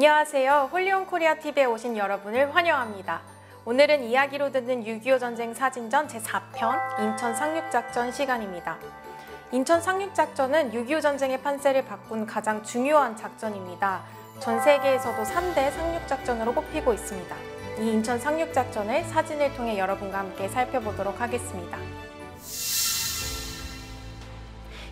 안녕하세요. 홀리온 코리아 TV에 오신 여러분을 환영합니다. 오늘은 이야기로 듣는 6.25 전쟁 사진전 제4편 인천 상륙작전 시간입니다. 인천 상륙작전은 6.25 전쟁의 판세를 바꾼 가장 중요한 작전입니다. 전 세계에서도 3대 상륙작전으로 꼽히고 있습니다. 이 인천 상륙작전을 사진을 통해 여러분과 함께 살펴보도록 하겠습니다.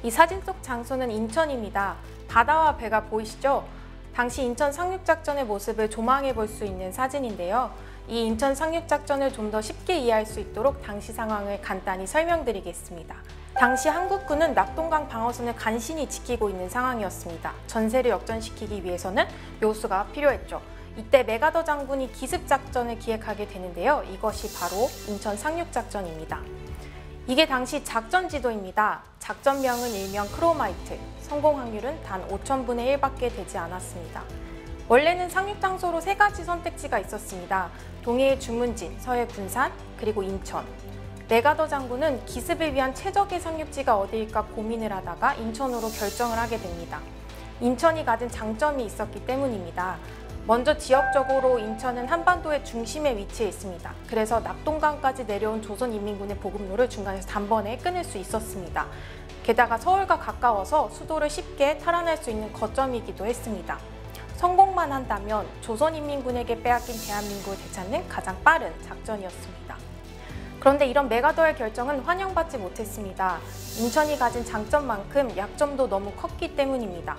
이 사진 속 장소는 인천입니다. 바다와 배가 보이시죠? 당시 인천 상륙작전의 모습을 조망해 볼 수 있는 사진인데요. 이 인천 상륙작전을 좀 더 쉽게 이해할 수 있도록 당시 상황을 간단히 설명드리겠습니다. 당시 한국군은 낙동강 방어선을 간신히 지키고 있는 상황이었습니다. 전세를 역전시키기 위해서는 묘수가 필요했죠. 이때 메가더 장군이 기습작전을 기획하게 되는데요. 이것이 바로 인천 상륙작전입니다. 이게 당시 작전 지도입니다. 작전명은 일명 크로마이트, 성공 확률은 단 5,000분의 1밖에 되지 않았습니다. 원래는 상륙 장소로 3가지 선택지가 있었습니다. 동해의 주문진, 서해 군산, 그리고 인천. 메가더 장군은 기습을 위한 최적의 상륙지가 어디일까 고민을 하다가 인천으로 결정을 하게 됩니다. 인천이 가진 장점이 있었기 때문입니다. 먼저 지역적으로 인천은 한반도의 중심에 위치해 있습니다. 그래서 낙동강까지 내려온 조선인민군의 보급로를 중간에서 단번에 끊을 수 있었습니다. 게다가 서울과 가까워서 수도를 쉽게 탈환할 수 있는 거점이기도 했습니다. 성공만 한다면 조선인민군에게 빼앗긴 대한민국을 되찾는 가장 빠른 작전이었습니다. 그런데 이런 메가더의 결정은 환영받지 못했습니다. 인천이 가진 장점만큼 약점도 너무 컸기 때문입니다.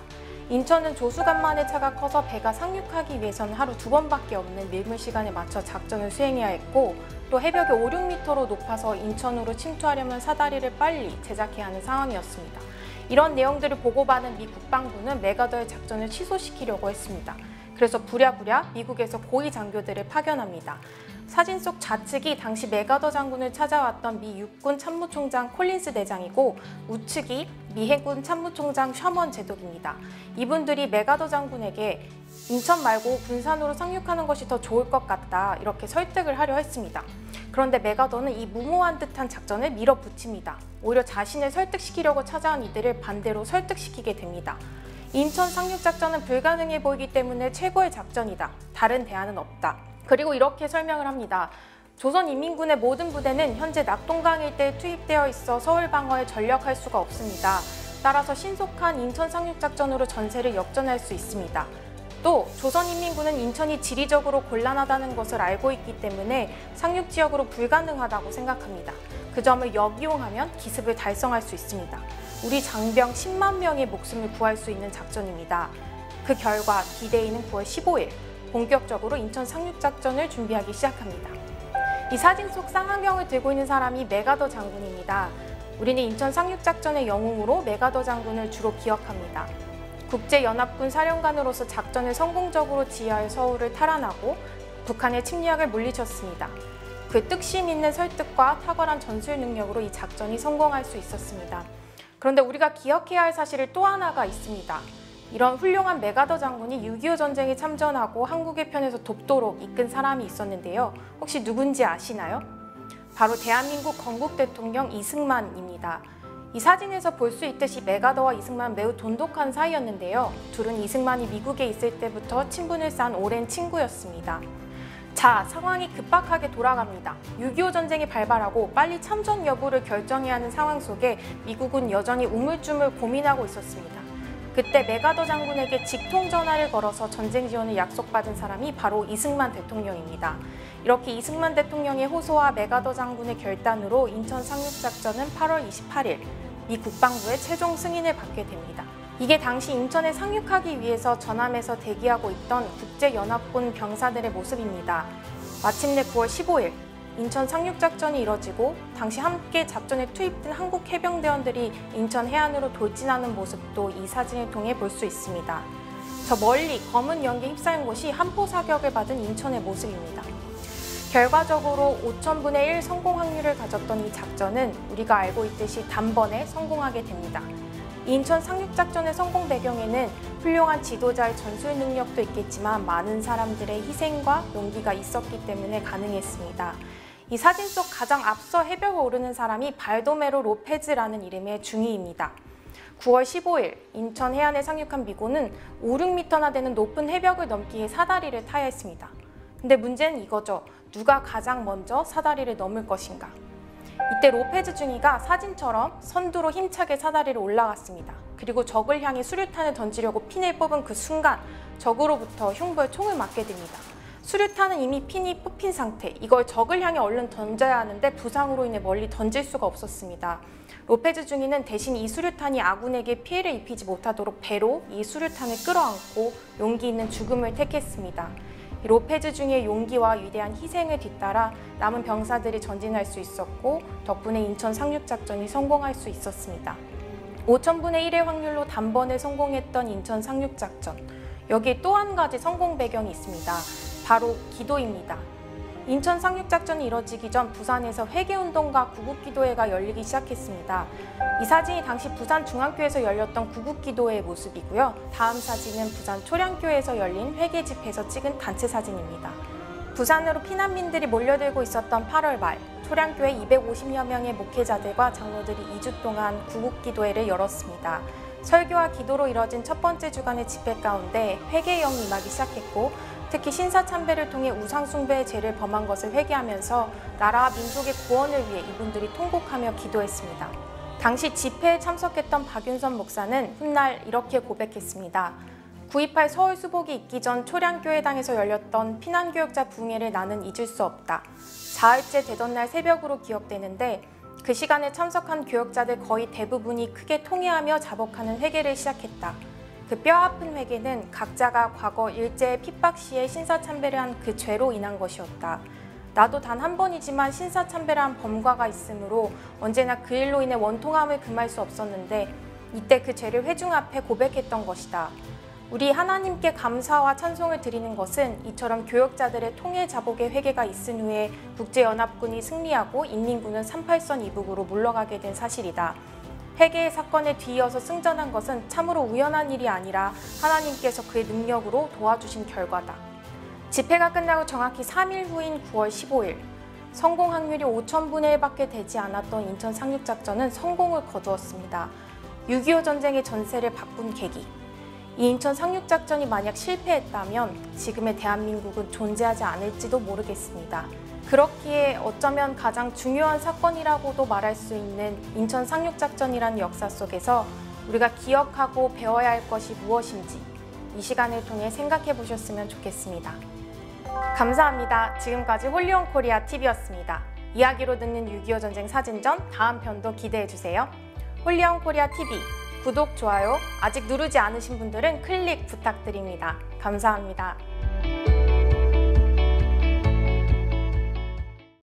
인천은 조수간만의 차가 커서 배가 상륙하기 위해서는 하루 2번밖에 없는 밀물 시간에 맞춰 작전을 수행해야 했고, 또 해벽이 5, 6m로 높아서 인천으로 침투하려면 사다리를 빨리 제작해야 하는 상황이었습니다. 이런 내용들을 보고받은 미 국방부는 메가더의 작전을 취소시키려고 했습니다. 그래서 부랴부랴 미국에서 고위 장교들을 파견합니다. 사진 속 좌측이 당시 메가더 장군을 찾아왔던 미 육군 참모총장 콜린스 대장이고, 우측이 미 해군 참모총장 셔먼 제독입니다. 이분들이 메가더 장군에게 인천 말고 군산으로 상륙하는 것이 더 좋을 것 같다, 이렇게 설득을 하려 했습니다. 그런데 메가더는 이 무모한 듯한 작전을 밀어붙입니다. 오히려 자신을 설득시키려고 찾아온 이들을 반대로 설득시키게 됩니다. 인천 상륙작전은 불가능해 보이기 때문에 최고의 작전이다. 다른 대안은 없다. 그리고 이렇게 설명을 합니다. 조선인민군의 모든 부대는 현재 낙동강 일대에 투입되어 있어 서울 방어에 전력할 수가 없습니다. 따라서 신속한 인천 상륙작전으로 전세를 역전할 수 있습니다. 또 조선인민군은 인천이 지리적으로 곤란하다는 것을 알고 있기 때문에 상륙지역으로 불가능하다고 생각합니다. 그 점을 역이용하면 기습을 달성할 수 있습니다. 우리 장병 10만 명의 목숨을 구할 수 있는 작전입니다. 그 결과 D-Day는 9월 15일 본격적으로 인천 상륙작전을 준비하기 시작합니다. 이 사진 속 쌍안경을 들고 있는 사람이 메가더 장군입니다. 우리는 인천 상륙작전의 영웅으로 메가더 장군을 주로 기억합니다. 국제연합군 사령관으로서 작전을 성공적으로 지휘하여 서울을 탈환하고 북한의 침략을 물리쳤습니다. 그 뜻심 있는 설득과 탁월한 전술 능력으로 이 작전이 성공할 수 있었습니다. 그런데 우리가 기억해야 할 사실이 또 하나가 있습니다. 이런 훌륭한 메가더 장군이 6.25 전쟁에 참전하고 한국의 편에서 돕도록 이끈 사람이 있었는데요. 혹시 누군지 아시나요? 바로 대한민국 건국 대통령 이승만입니다. 이 사진에서 볼 수 있듯이 메가더와 이승만은 매우 돈독한 사이였는데요. 둘은 이승만이 미국에 있을 때부터 친분을 쌓은 오랜 친구였습니다. 자, 상황이 급박하게 돌아갑니다. 6.25 전쟁이 발발하고 빨리 참전 여부를 결정해야 하는 상황 속에 미국은 여전히 우물쭈물 고민하고 있었습니다. 그때 메가더 장군에게 직통 전화를 걸어서 전쟁 지원을 약속받은 사람이 바로 이승만 대통령입니다. 이렇게 이승만 대통령의 호소와 메가더 장군의 결단으로 인천 상륙작전은 8월 28일 미 국방부의 최종 승인을 받게 됩니다. 이게 당시 인천에 상륙하기 위해서 전함에서 대기하고 있던 국제연합군 병사들의 모습입니다. 마침내 9월 15일 인천 상륙작전이 이뤄지고 당시 함께 작전에 투입된 한국 해병대원들이 인천 해안으로 돌진하는 모습도 이 사진을 통해 볼 수 있습니다. 저 멀리 검은 연기에 휩싸인 곳이 한포 사격을 받은 인천의 모습입니다. 결과적으로 5,000분의 1 성공 확률을 가졌던 이 작전은 우리가 알고 있듯이 단번에 성공하게 됩니다. 인천 상륙작전의 성공 배경에는 훌륭한 지도자의 전술 능력도 있겠지만 많은 사람들의 희생과 용기가 있었기 때문에 가능했습니다. 이 사진 속 가장 앞서 해벽을 오르는 사람이 발도메로 로페즈라는 이름의 중위입니다. 9월 15일 인천 해안에 상륙한 미고는 5, 6m나 되는 높은 해벽을 넘기 위해 사다리를 타야 했습니다. 근데 문제는 이거죠. 누가 가장 먼저 사다리를 넘을 것인가? 이때 로페즈 중위가 사진처럼 선두로 힘차게 사다리를 올라갔습니다. 그리고 적을 향해 수류탄을 던지려고 핀을 뽑은 그 순간 적으로부터 흉부에 총을 맞게 됩니다. 수류탄은 이미 핀이 뽑힌 상태, 이걸 적을 향해 얼른 던져야 하는데 부상으로 인해 멀리 던질 수가 없었습니다. 로페즈 중위는 대신 이 수류탄이 아군에게 피해를 입히지 못하도록 배로 이 수류탄을 끌어안고 용기 있는 죽음을 택했습니다. 로페즈 중위의 용기와 위대한 희생을 뒤따라 남은 병사들이 전진할 수 있었고 덕분에 인천 상륙작전이 성공할 수 있었습니다. 5000분의 1의 확률로 단번에 성공했던 인천 상륙작전. 여기에 또 한 가지 성공 배경이 있습니다. 바로 기도입니다. 인천 상륙작전이 이뤄지기 전 부산에서 회개운동과 구국기도회가 열리기 시작했습니다. 이 사진이 당시 부산중앙교회에서 열렸던 구국기도회의 모습이고요. 다음 사진은 부산 초량교회에서 열린 회개집회에서 찍은 단체 사진입니다. 부산으로 피난민들이 몰려들고 있었던 8월 말, 초량교회 250여 명의 목회자들과 장로들이 2주 동안 구국기도회를 열었습니다. 설교와 기도로 이뤄진 첫 번째 주간의 집회 가운데 회개의 영이 임하기 시작했고 특히 신사참배를 통해 우상숭배의 죄를 범한 것을 회개하면서 나라와 민족의 구원을 위해 이분들이 통곡하며 기도했습니다. 당시 집회에 참석했던 박윤선 목사는 훗날 이렇게 고백했습니다. 9.28 서울 수복이 있기 전 초량교회당에서 열렸던 피난교역자 부흥회를 나는 잊을 수 없다. 사흘째 되던 날 새벽으로 기억되는데 그 시간에 참석한 교역자들 거의 대부분이 크게 통회하며 자복하는 회개를 시작했다. 그 뼈아픈 회개는 각자가 과거 일제의 핍박 시에 신사참배를 한 그 죄로 인한 것이었다. 나도 단 한 번이지만 신사참배를 한 범과가 있으므로 언제나 그 일로 인해 원통함을 금할 수 없었는데 이때 그 죄를 회중 앞에 고백했던 것이다. 우리 하나님께 감사와 찬송을 드리는 것은 이처럼 교역자들의 통일 자복의 회개가 있은 후에 국제연합군이 승리하고 인민군은 38선 이북으로 물러가게 된 사실이다. 회개의 사건에 뒤이어서 승전한 것은 참으로 우연한 일이 아니라 하나님께서 그의 능력으로 도와주신 결과다. 집회가 끝나고 정확히 3일 후인 9월 15일, 성공 확률이 5000분의 1밖에 되지 않았던 인천 상륙작전은 성공을 거두었습니다. 6.25 전쟁의 전세를 바꾼 계기. 이 인천 상륙작전이 만약 실패했다면 지금의 대한민국은 존재하지 않을지도 모르겠습니다. 그렇기에 어쩌면 가장 중요한 사건이라고도 말할 수 있는 인천 상륙작전이라는 역사 속에서 우리가 기억하고 배워야 할 것이 무엇인지 이 시간을 통해 생각해 보셨으면 좋겠습니다. 감사합니다. 지금까지 홀리온 코리아 TV였습니다. 이야기로 듣는 6.25 전쟁 사진전 다음 편도 기대해 주세요. 홀리온 코리아 TV 구독, 좋아요 아직 누르지 않으신 분들은 클릭 부탁드립니다. 감사합니다.